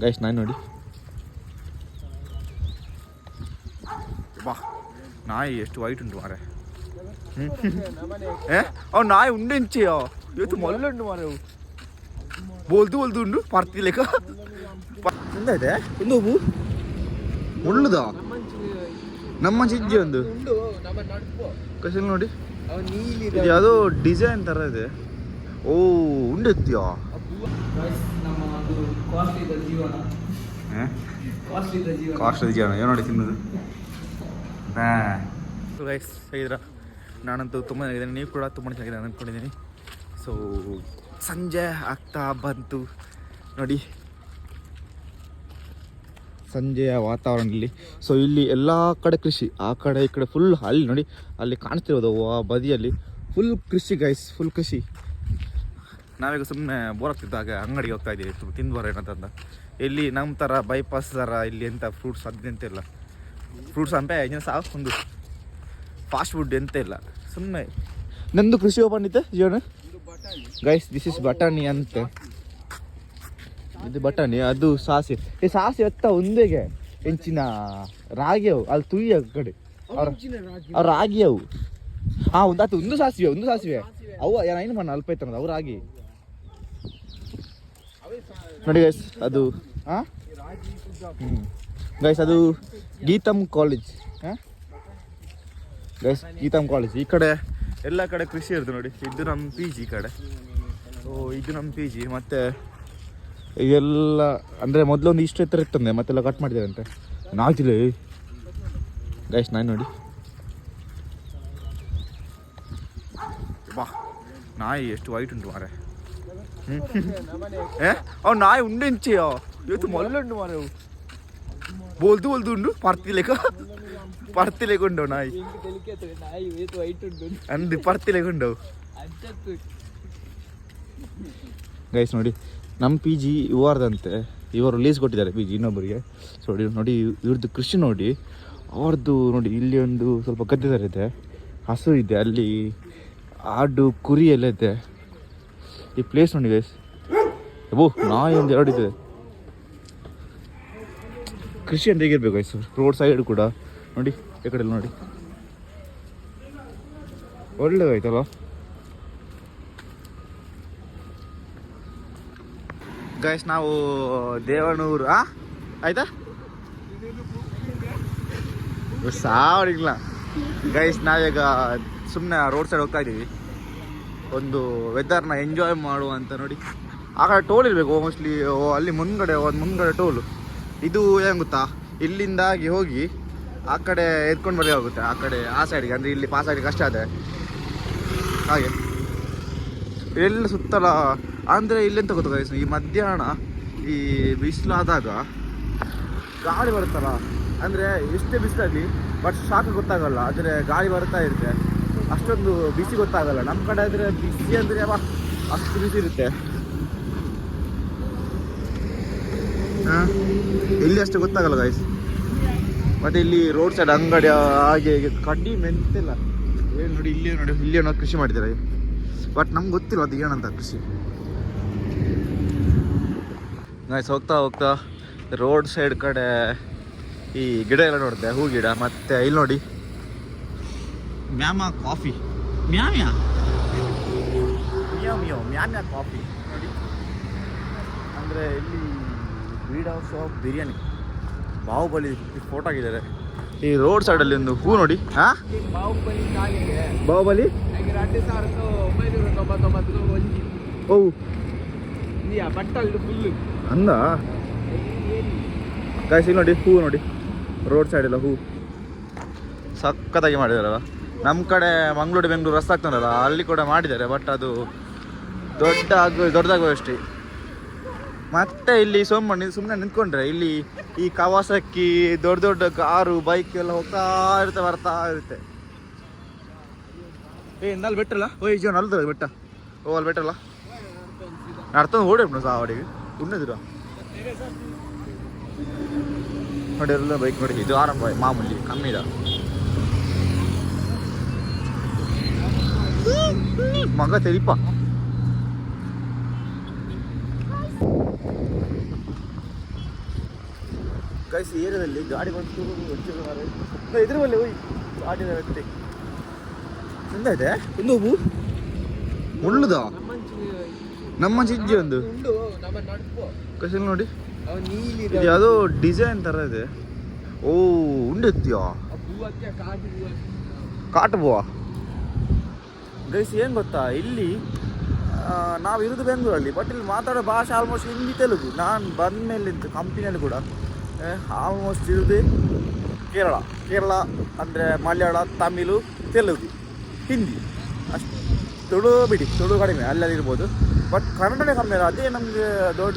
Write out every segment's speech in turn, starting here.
Guys ನಾಯಿ ನೋಡಿ, ಬಾ ನಾಯಿ ಎಷ್ಟು ವೈಟ್ ಉಂಟು ಮಾರೆ. ಅವ್ನು ನಾಯಿ ಉಂಡೆಂಚಿಯೋ ಇವತ್ತು ಮೊಲ್ಲ ಉಂಟು ಮಾರೆ. ಬೋಲ್ದು ಬೋಲ್ದು ಉಂಡು ಪಾರ್ತಿಲೇಕ ಎಂದಾಯ್ತೆ ಒಂದು ಹೂವು ಒಳ್ಳುದ ನಮ್ಮ ಚಿಜ್ಜಿ ಒಂದು ಕಸಲ್ ನೋಡಿ, ಇದು ಯಾವುದೋ ಡಿಸೈನ್ ಥರ ಇದೆ. ಓ ಉಂಡೆತ್ತಿಯೋ ಕಾಸ್ಟ್ಲಿ ಜೀವನ ಏನು ನೋಡಿ ತಿನ್ನೋದು. ಗೈಸ್ ಹೇಗಿದ್ದೀರಾ? ನಾನಂತೂ ತುಂಬ ಚೆನ್ನಾಗಿದ್ದೀನಿ, ನೀವು ಕೂಡ ತುಂಬ ಚೆನ್ನಾಗಿದೆ ಅಂದ್ಕೊಂಡಿದ್ದೀನಿ. ಸೊ ಸಂಜೆ ಆಗ್ತಾ ಬಂತು ನೋಡಿ, ಸಂಜೆಯ ವಾತಾವರಣದಲ್ಲಿ. ಸೊ ಇಲ್ಲಿ ಎಲ್ಲ ಕಡೆ ಕೃಷಿ, ಆ ಕಡೆ ಈ ಕಡೆ ಫುಲ್. ಅಲ್ಲಿ ನೋಡಿ, ಅಲ್ಲಿ ಕಾಣಿಸ್ತಿರೋದು ಆ ಬದಿಯಲ್ಲಿ ಫುಲ್ ಕೃಷಿ ಗೈಸ್, ಫುಲ್ ಕೃಷಿ. ನಾವೀಗ ಸುಮ್ಮನೆ ಬೋರ್ ಆಗ್ತಿದ್ದಾಗ ಅಂಗಡಿಗೆ ಹೋಗ್ತಾ ಇದ್ದೀವಿ ತಿಂದು ಬರೋ ಏನಂತಂದ. ಇಲ್ಲಿ ನಮ್ಮ ಥರ ಬೈಪಾಸ್ ಥರ ಇಲ್ಲಿ ಎಂಥ ಫ್ರೂಟ್ಸ್ ಅದು ಎಂತ ಇಲ್ಲ. ಫ್ರೂಟ್ಸ್ ಅಂತ ಸಾಕು, ಒಂದು ಫಾಸ್ಟ್ ಫುಡ್ ಎಂತ ಇಲ್ಲ. ಸುಮ್ಮನೆ ನಂದು ಕೃಷಿ ಓಪನ್ ಇತ್ತೆ ಜೀವನ ಗೈಸ್. ದಿಸ್ ಇಸ್ ಬಟಾಣಿ ಅಂತೆ, ಇದು ಬಟಾಣಿ, ಅದು ಸಾಸಿ. ಈ ಸಾಸಿ ಎತ್ತ ಒಂದೇಗೆ ಹೆಂಚಿನ ರಾಗಿ ಅವು ಅಲ್ಲಿ ತುಯ್ಯ ಕಡೆ ಅವ್ರು ರಾಗಿ ಅವು. ಹಾಂ ಅದು ಒಂದು ಸಾಸಿವೆ ಅವು ಏನು ಮಣ್ಣು ಅಲ್ಪ ಐತನದು ಅವು ರಾಗಿ ನೋಡಿ ಗೈಸ್. ಅದು ಹಾಂ ಗೈಸ್, ಅದು ಗೀತಮ್ ಕಾಲೇಜ್. ಹಾಂ ಗೈಸ್, ಗೀತಮ್ ಕಾಲೇಜ್ ಈ ಕಡೆ ಎಲ್ಲ ಕಡೆ ಕೃಷಿ ಇರುತ್ತೆ ನೋಡಿ. ಇದು ನಮ್ಮ ಪಿ ಜಿ ಈ ಕಡೆ. ಸೊ ಇದು ನಮ್ಮ ಪಿ ಜಿ. ಮತ್ತು ಇದೆಲ್ಲ ಅಂದರೆ ಮೊದಲೊಂದು ಇಷ್ಟು ಎತ್ತರ ಇರ್ತಂದೆ, ಮತ್ತೆಲ್ಲ ಕಟ್ ಮಾಡಿದ್ದಾರೆ ಅಂತೆ. ನಾಲ್ಕಿಲ್ಲ ಗೈಸ್ ನಾಯಿ ನೋಡಿ, ಬಾ ನಾಯಿ ಎಷ್ಟು ವೈಟ್ ಉಂಟು ಮಾರೆ. ಅವ್ನು ನಾಯಿ ಉಂಡೆಂಚಿಯೋ ಇವತ್ತು ಮೊಲ್ಲ ಉಂಟು ಮಾರೆ. ಬೋಲ್ದು ಬೋಲ್ದು ಉಂಡು ಪರ್ತಿಲೇಕ ಉಂಡವು ನಾಯಿ ಅಂದು ಪರ್ತಿಲೇಕ ಉಂಡವು ಗೈಸ್ ನೋಡಿ. ನಮ್ಮ ಪಿ ಜಿ ಇವಾರ್ದಂತೆ, ಇವರು ಲೀಸ್ ಕೊಟ್ಟಿದ್ದಾರೆ ಪಿ ಜಿ ಇನ್ನೊಬ್ಬರಿಗೆ. ಸೊ ನೋಡಿ ಇವ್ರದ್ದು ಕೃಷಿ ನೋಡಿ, ಅವ್ರದ್ದು ನೋಡಿ. ಇಲ್ಲಿ ಒಂದು ಸ್ವಲ್ಪ ಗದ್ದೆ ಥರ ಇದೆ, ಹಸು ಇದೆ, ಅಲ್ಲಿ ಆಡು ಕುರಿ ಎಲ್ಲ ಇದೆ. ಈ ಪ್ಲೇಸ್ ನೋಡಿ ಗೈಸ್, ಓ ನಾಯಿ ಒಂದು ಎರಡು ಇದೆ. ಕೃಷಿ ಅಂತ ಹೇಗಿರ್ಬೇಕು ಗೈಸ್, ರೋಡ್ ಸೈಡ್ ಕೂಡ ನೋಡಿ, ಈ ಕಡೆ ನೋಡಿ ಒಳ್ಳೆದಾಯ್ತಲ್ಲ. ಗೈಸ್ ನಾವು ದೇವನೂರು ಆಯ್ತಾ ಸಾವಿಲ್ಲ ಗೈಸ್. ನಾವೀಗ ಸುಮ್ಮನೆ ರೋಡ್ ಸೈಡ್ ಹೋಗ್ತಾ ಇದ್ದೀವಿ, ಒಂದು ವೆದರ್ನ ಎಂಜಾಯ್ ಮಾಡುವಂತ ನೋಡಿ. ಆ ಕಡೆ ಟೋಲ್ ಇರಬೇಕು ಮೋಸ್ಟ್ಲಿ, ಅಲ್ಲಿ ಮುಂದ್ಗಡೆ ಟೋಲು. ಇದು ಏನು ಗೊತ್ತಾ, ಇಲ್ಲಿಂದಾಗಿ ಹೋಗಿ ಆ ಕಡೆ ಎತ್ಕೊಂಡು ಬರಬೇಕಾಗುತ್ತೆ, ಆ ಕಡೆ ಆ ಸೈಡ್ಗೆ. ಅಂದರೆ ಇಲ್ಲಿ ಪಾಸ್ ಆಗಲಿಕ್ಕೆ ಕಷ್ಟ ಇದೆ ಹಾಗೆ. ಎಲ್ಲ ಸುತ್ತಲ ಅಂದರೆ ಇಲ್ಲೆಂತ ಗೊತ್ತಾ ಗೈಸ್, ಈ ಮಧ್ಯಾಹ್ನ ಈ ಬಿಸಿಲಾದಾಗ ಗಾಳಿ ಬರುತ್ತಲ್ಲ, ಅಂದರೆ ಎಷ್ಟೇ ಬಿಸಿಲಾಗಲಿ ಬಟ್ ಶಾಖ ಗೊತ್ತಾಗಲ್ಲ. ಆದರೆ ಗಾಳಿ ಬರ್ತಾ ಇರುತ್ತೆ, ಅಷ್ಟೊಂದು ಬಿಸಿ ಗೊತ್ತಾಗಲ್ಲ. ನಮ್ಮ ಕಡೆ ಆದರೆ ಬಿಸಿ ಅಂದರೆ ಅಷ್ಟು ಬಿಸಿ ಇರುತ್ತೆ. ಇಲ್ಲಿ ಅಷ್ಟು ಗೊತ್ತಾಗಲ್ಲ ಗೈಸ್. ಮತ್ತು ಇಲ್ಲಿ ರೋಡ್ ಸೈಡ್ ಅಂಗಡಿ ಹಾಗೆ ಕಡಿಮೆ ಎಂತಿಲ್ಲ. ಏನು ನೋಡಿ, ಇಲ್ಲಿ ಏನೋ ಕೃಷಿ ಮಾಡಿದ್ದಾರೆ, ಬಟ್ ನಮ್ಗೆ ಗೊತ್ತಿಲ್ಲ ಅದು ಏನಂತ ಕೃಷಿ ಗೈಸ್. ಹೋಗ್ತಾ ರೋಡ್ ಸೈಡ್ ಕಡೆ ಈ ಗಿಡ ಎಲ್ಲ ನೋಡಿದೆ, ಹೂ ಗಿಡ. ಮತ್ತು ಇಲ್ಲಿ ನೋಡಿ ಮ್ಯಾಮಾ ಕಾಫಿ, ಮ್ಯಾಮ್ಯಾ ಕಾಫಿ ನೋಡಿ. ಅಂದರೆ ಇಲ್ಲಿ breed house of biryani, Baahubali photo ಆಗಿದ್ದಾರೆ. ಈ ರೋಡ್ ಸೈಡಲ್ಲಿ ಒಂದು ಹೂ ನೋಡಿ. ಹಾಂ ಬಾಹುಬಲಿ ಓ ಅಂದ ಗಾಯ್ಸ್. ಇಲ್ಲಿ ನೋಡಿ ಹೂ ನೋಡಿ, ರೋಡ್ ಸೈಡೆಲ್ಲ ಹೂ ಸಖತ್ತಾಗಿ ಮಾಡಿದಾರಲ್ಲ. ನಮ್ಮ ಕಡೆ ಮಂಗಳೂರು ಬೆಂಗಳೂರು ರಸ್ತೆ ಆಗ್ತಾನಲ್ಲ, ಅಲ್ಲಿ ಕೂಡ ಮಾಡಿದ್ದಾರೆ, ಬಟ್ ಅದು ದೊಡ್ಡದಾಗುವಷ್ಟೇ. ಮತ್ತೆ ಇಲ್ಲಿ ಸುಮ್ಮನೆ ನಿಂತ್ಕೊಂಡ್ರೆ ಇಲ್ಲಿ ಈ ಕವಾಸಕ್ಕಿ ದೊಡ್ಡ ಕಾರು ಬೈಕ್ ಎಲ್ಲ ಹೋಗ್ತಾ ಇರುತ್ತೆ, ಬರ್ತಾ ಇರುತ್ತೆ. ನಲ್ಲಿ ಬೆಟ್ಟಲ್ಲ ಜೀವನ ಅಲ್ದ ಬೆಟ್ಟ. ಓ ಅಲ್ಲಿ ಬೆಟ್ಟಲ್ಲ ನಡ್ತಂದು ಓಡೇನು ಸಾವಡಿಗೆ ಉಣ್ಣದಿರ ನೋಡಿ. ಎಲ್ಲ ಬೈಕ್ ನೋಡಿ, ಇದು ಆರಂಭ ಮಾಮೂಲಿ ಕಮ್ಮಿದ ಮಗ ತೆರಿಪ. ಗೈಸ್ ಏರಿಯಾದಲ್ಲಿ ಗಾಡಿ ಬಂತು ಇದ್ರ ಮೇಲೆ ಹೋಯ್ ಗಾಡಿ ವ್ಯಕ್ತಿ ಎಂದಾಯ್ತೆ ಒಂದು ಹೂವು ಮುಳ್ಳುದ ನಮ್ಮ ಚಿಜ್ಜಿ ಒಂದು ಕಸಲ್ ನೋಡಿ ಇದು ಯಾವುದೋ ಡಿಸೈನ್ ಥರ ಇದೆ. ಓ ಉಂಡೆತ್ತೀಯಾ ಕಾಟು ಬೂವ. ಗೈಸ್ ಏನು ಗೊತ್ತಾ, ಇಲ್ಲಿ ನಾವು ಇರೋದು ಬೆಂಗಳೂರಲ್ಲಿ, ಬಟ್ ಇಲ್ಲಿ ಮಾತಾಡೋ ಭಾಷೆ ಆಲ್ಮೋಸ್ಟ್ ಹಿಂದಿ ತೆಲುಗು. ನಾನು ಬಂದ ಮೇಲೆ ಕಂಪ್ನಿಯಲ್ಲಿ ಕೂಡ ಆಲ್ಮೋಸ್ಟ್ ಇರೋದು ಕೇರಳ ಅಂದರೆ ಮಲಯಾಳ, ತಮಿಳು, ತೆಲುಗು, ಹಿಂದಿ ಅಷ್ಟು. ತುಳು ಕಡಿಮೆ ಅಲ್ಲಲ್ಲಿ ಇರ್ಬೋದು, ಬಟ್ ಕನ್ನಡನೇ ಕಮ್ಮಿ ಅಲ್ಲ. ಅದೇ ನಮಗೆ ದೊಡ್ಡ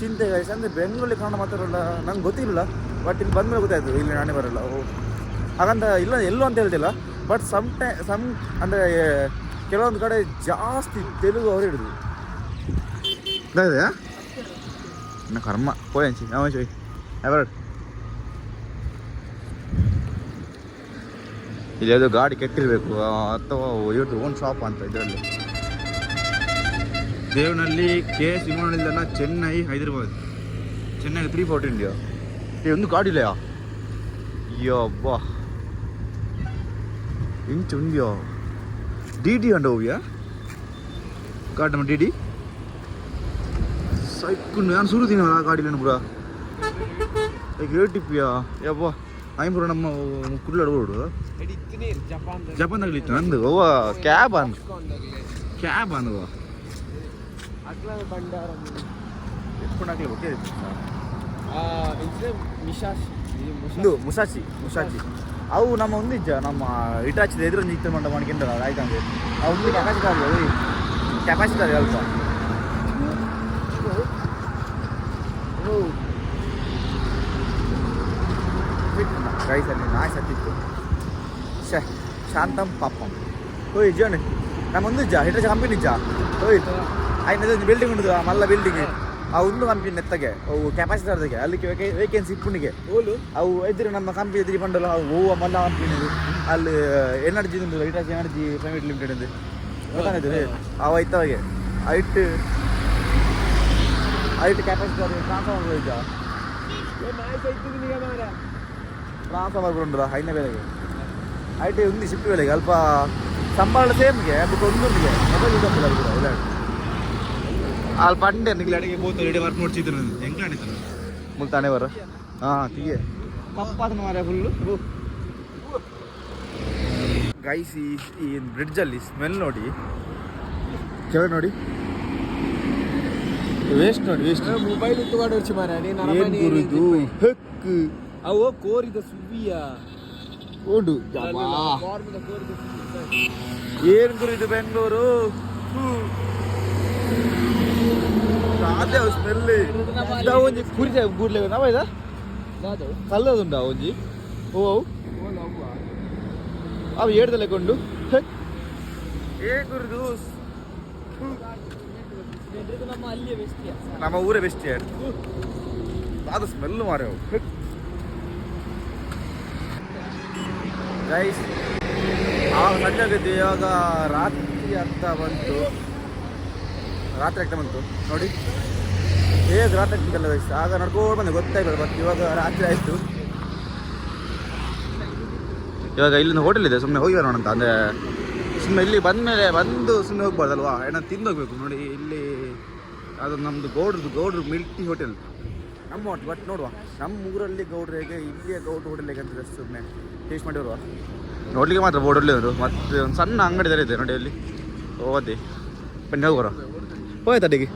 ಚಿಂತೆ ಗೈಸ್. ಅಂದರೆ ಬೆಂಗಳೂರಲ್ಲಿ ಕನ್ನಡ ಮಾತಾಡೋಲ್ಲ ನಂಗೆ ಗೊತ್ತಿರಲಿಲ್ಲ, ಬಟ್ ಇಲ್ಲಿ ಬಂದಮೇಲೆ ಗೊತ್ತಾಯಿತು ಇಲ್ಲಿ ನಾನೇ ಬರೋಲ್ಲ. ಹಾಗಂತ ಇಲ್ಲ ಎಲ್ಲೂ ಅಂತ ಹೇಳ್ತಿಲ್ಲ, ಬಟ್ ಅಂದರೆ ಕೆಲವೊಂದು ಕಡೆ ಜಾಸ್ತಿ ತೆಲುಗು ಅವರು ಹಿಡಿದು ಇನ್ನು ಕರ್ಮ ಪೋಯಂಚಿ ನಾವಂಚಿ ಎವರ್ಡ್. ಇಲ್ಲಿ ಯಾವುದೋ ಗಾಡಿ ಕೆಟ್ಟಿರಬೇಕು ಅಥವಾ ಇವ್ರದ್ದು ಓನ್ ಶಾಪ್ ಅಂತ. ಇದರಲ್ಲಿ ದೇವನಲ್ಲಿ KS ವಿಮಾನ ನಿಲ್ದಾಣ, ಚೆನ್ನೈ, ಹೈದರಾಬಾದ್. ಚೆನ್ನೈ 340 ಇಂಡಿಯಾ. ಒಂದು ಗಾಡಿ ಇಲ್ಲಯಾ ಯಬ್ಬಾ ಇಂಚು ಉಂಡಿಯೋ DD ಅಂಡ ಹೋಗ್ಯಾ ಗಾಡಿ ನಮ್ಮ DD ಸೈಕುಂಡು ನಾನು ಸುರುತ್ತೀನಿ ಆ ಗಾಡಿಲೇನು ಪೂರ ಈಗ ಏಟಿಪ್ಪಿಯಾ ಯಬ್ಬಾ ಐಂಪುರ ನಮ್ಮ ಕುಳ್ಳಾಡ್ಬೋಡು ಜಪಾನ್ದಾಗಲಿ ಇತ್ತು ನಂದು ಅವ್ವ ಕ್ಯಾಬ್ ಅಂದವ ಎತ್ಕೊಂಡಾಗಲಿ ಓಕೆ ಮುಸಾಚಿ ಅವು ನಮ್ಮ ಒಂದಿಜ್ಜ ನಮ್ಮ ಇಟಾಚಿದ ಎದುರೊಂದು ಇತ್ತು ಮಂಡ ಮಾಡ್ಕೊಂಡ್ರ ಆಯ್ತಂದ್ರೆ ಅವು ಒಂದು ಕೆಪಾಸಿಟಿ ಅದೇ ಅಲ್ಪ ರೈಸಲ್ಲಿ ನಾಯಿ ಸತ್ತಿತ್ತು ಶಾಂತಂ ಪಾಪಂ ಹೋಯ್ ಜೋಣಿ ನಮ್ಮ ಒಂದಿಜ್ಜ ಹಿಟಾಚಿ ಕಂಪನಿ ಇಜ್ಜ ಹೋಯ್ತು ಆಯ್ತು ಬಿಲ್ಡಿಂಗ್ ಉಂಟು ಮಲ್ಲ ಬಿಲ್ಡಿಂಗ್ ಆ ಒಂದು ಕಂಪನಿ ಎತ್ತಗೆ ಅವು ಕೆಪಾಸಿಟಿ ಅರ್ಧಗೆ ಅಲ್ಲಿ ವೇಕೆನ್ಸಿ ಇಪ್ಪುಣಿಗೆ ಅವು ಎದುರು ನಮ್ಮ ಕಂಪನಿ ಎದುರು ಬಂಡಲ್ಲ ಅವು ಮಲ್ಲ ಕಂಪನಿ ಅಲ್ಲಿ ಎನರ್ಜಿ ಉಂಟು ಇಟಾಚಿ ಎನರ್ಜಿ ಪ್ರೈವೇಟ್ ಲಿಮಿಟೆಡ್ ಎಂದು ಗೊತ್ತಾಗಿದ್ದು ಅವು ಐತವಾಗೆ ಐಟ್ ಕೆಪಾಸಿಟಿ ಅದು ಟ್ರಾನ್ಸ್ಫಾರ್ಮರ್ ಹೋಯ್ತ ಟ್ರಾನ್ಸ್ಫಾರ್ಮರ್ ಉಂಟಲ್ಲ ಐದನೇ ಬೆಲೆಗೆ ಐಟಿ ಒಂದು ಶಿಫ್ಟ್ ಬೆಲೆಗೆ ಅಲ್ಪ ಸಂಬಳ ಸೇಮ್ಗೆ ಬಟ್ ಒಂದೊಂದಿಗೆ ಮೊಬೈಲ್ ಇದ್ದಂತಿಲ್ಲ ಕೂಡ ಇಲ್ಲ ಅಲ್ಲಿ ಪಂಡೆ ನಿಗ್ಲ ಅಡಿಗೆ ಬೋತು ರೆಡಿ ವರ್ಕ್ ನೋಡ್ತಿದ್ರು ಹೆಂಗೆ ಆಡಿದ್ರು ಮುಲ್ತಾನೆ ಬರ ಹಾಂ ತಿಗೆ ಪಪ್ಪಾದನ ಮಾರ ಫುಲ್ಲು ಗೈಸ್. ಈ ಬ್ರಿಡ್ಜಲ್ಲಿ ಸ್ಮೆಲ್ ನೋಡಿ, ಕೆಳಗೆ ನೋಡಿ, ವೇಸ್ಟ್ ನೋಡಿ, ವೇಸ್ಟ್ ಮೊಬೈಲ್ ಇತ್ತುಕೊಂಡು ಮಾರ ಗುರುದು ಹೆಕ್ ಅವು ಕೋರಿದ ಸುವ್ವಿಯ ಓಡು ಏನು ಗುರುದು ಬೆಂಗಳೂರು ಅದೇ ಸ್ಮೆಲ್ಲಿ ಒಂಜಿ ಕುರಿತ ಗೂಡ್ಲೆ ನಾವೈದ ಕಲ್ಲದುಂಡ ಒಂಜಿ ಓ ಅವು ಏಡ್ದಲೆ ಕೊಂಡು ಏ ಗುರುದು ನಮ್ಮ ಊರೇ ಬೆಸ್ಟ್ ಅದು ಸ್ಮೆಲ್ ಮಾರೆ ಗೈಸ್. ಆವಾಗ ಸಂಜೆ ಆಗಿದ್ದು, ಇವಾಗ ರಾತ್ರಿ ಆಗ್ತಾ ಬಂತು ನೋಡಿ ಹೇಗೆ ರಾತ್ರಿ ಆಗ್ತಿಲ್ಲ ಗೈಸ್. ಆಗ ನಡ್ಕೊಂಡು ಬಂದೆ ಗೊತ್ತಾಗಿಲ್ಲ, ಬಟ್ ಇವಾಗ ರಾತ್ರಿ ಆಯಿತು. ಇವಾಗ ಇಲ್ಲಿಂದ ಹೋಟೆಲ್ ಇದೆ, ಸುಮ್ಮನೆ ಹೋಗಿ ಬರೋಣ ಅಂತ. ಅಂದರೆ ಸುಮ್ಮನೆ ಇಲ್ಲಿ ಬಂದು ಸುಮ್ಮನೆ ಹೋಗ್ಬಾರ್ದಲ್ವಾ, ಏನೋ ತಿಂದು ಹೋಗ್ಬೇಕು. ನೋಡಿ ಇಲ್ಲಿ ಅದು ನಮ್ಮದು ಗೌಡ್ರು ಮಿಲ್ಟಿ ಹೋಟೆಲ್ ನಮ್ಮ ಹೋಟೆಲ್. ಬಟ್ ನೋಡುವ ನಮ್ಮ ಊರಲ್ಲಿ ಗೌಡ್ರು ಹೇಗೆ, ಇಲ್ಲಿಯ ಗೌಡ್ರು ಹೋಟೆಲ್ ಹೇಗೆ ಅಂತ ಸುಮ್ಮನೆ ಟೇಸ್ಟ್ ಮಾಡಿ ಬರುವ. ನೋಡ್ಲಿಕ್ಕೆ ಮಾತ್ರ ಬೋರ್ಡ್ ಒಳ್ಳೆಯವರು. ಮತ್ತು ಒಂದು ಸಣ್ಣ ಅಂಗಡಿ ಥರ ಇದೆ ನೋಡಿ ಅಲ್ಲಿ. ಓದಿ ಬನ್ನಿ ಹೋಗಿ ಬರೋ. ಹೋಯ್ತಾ ಅಡಿಗೆ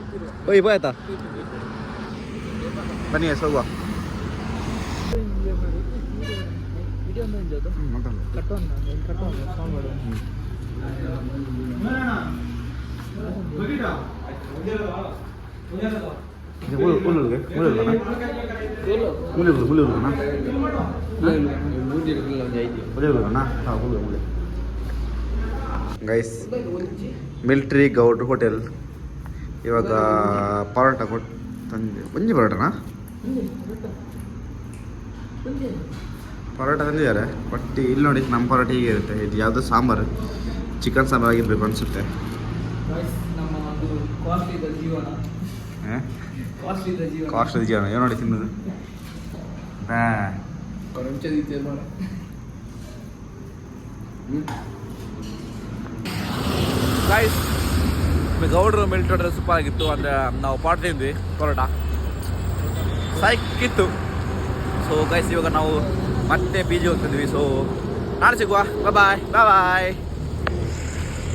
ಹೋಯ್ತಾ ಬನ್ನಿ ಹೋಗುವ. ಗೈಸ್ ಮಿಲ್ಟ್ರಿ ಗೌಡ್ರು ಹೋಟೆಲ್. ಇವಾಗ ಪರೋಟ ಕೊಟ್ಟು ತಂದೆ ಒಂಜಿ ಪರೋಟನಾ ಪರೋಟ ತಂದಿದ್ದಾರೆ. ಬಟ್ ಇಲ್ಲಿ ನೋಡಿ ನಮ್ಮ ಪರೋಟ ಹೀಗೆ ಇರುತ್ತೆ. ಇದು ಯಾವುದೋ ಸಾಂಬಾರು, ಚಿಕನ್ ಸಾಂಬಾರು ಆಗಿರ್ಬೇಕು ಅನಿಸುತ್ತೆ. ಕಾಸ್ಟ್ಲಿ ಜೀವನ ಏನು ನೋಡಿ ತಿನ್ನೋದು. ಗೈಸ್ ಗೌಡ್ರು ಮಿಲ್ಟೋಡ್ರೆ ಸೂಪರ್ ಆಗಿತ್ತು. ಅಂದರೆ ನಾವು ಪಾಟ್ ತಿಂದ್ವಿ ಪರೋಟ ಸಾಯ್ಕಿತ್ತು. ಸೊ ಗೈಸ್ ಇವಾಗ ನಾವು ಮತ್ತೆ ಪಿ ಜಿ ಹೋಗ್ತಿದ್ವಿ. ಸೊ ನಾಳೆ ಸಿಗುವ. ಬಾಯ್ ಬಾಯ್ ಬಾಯ್.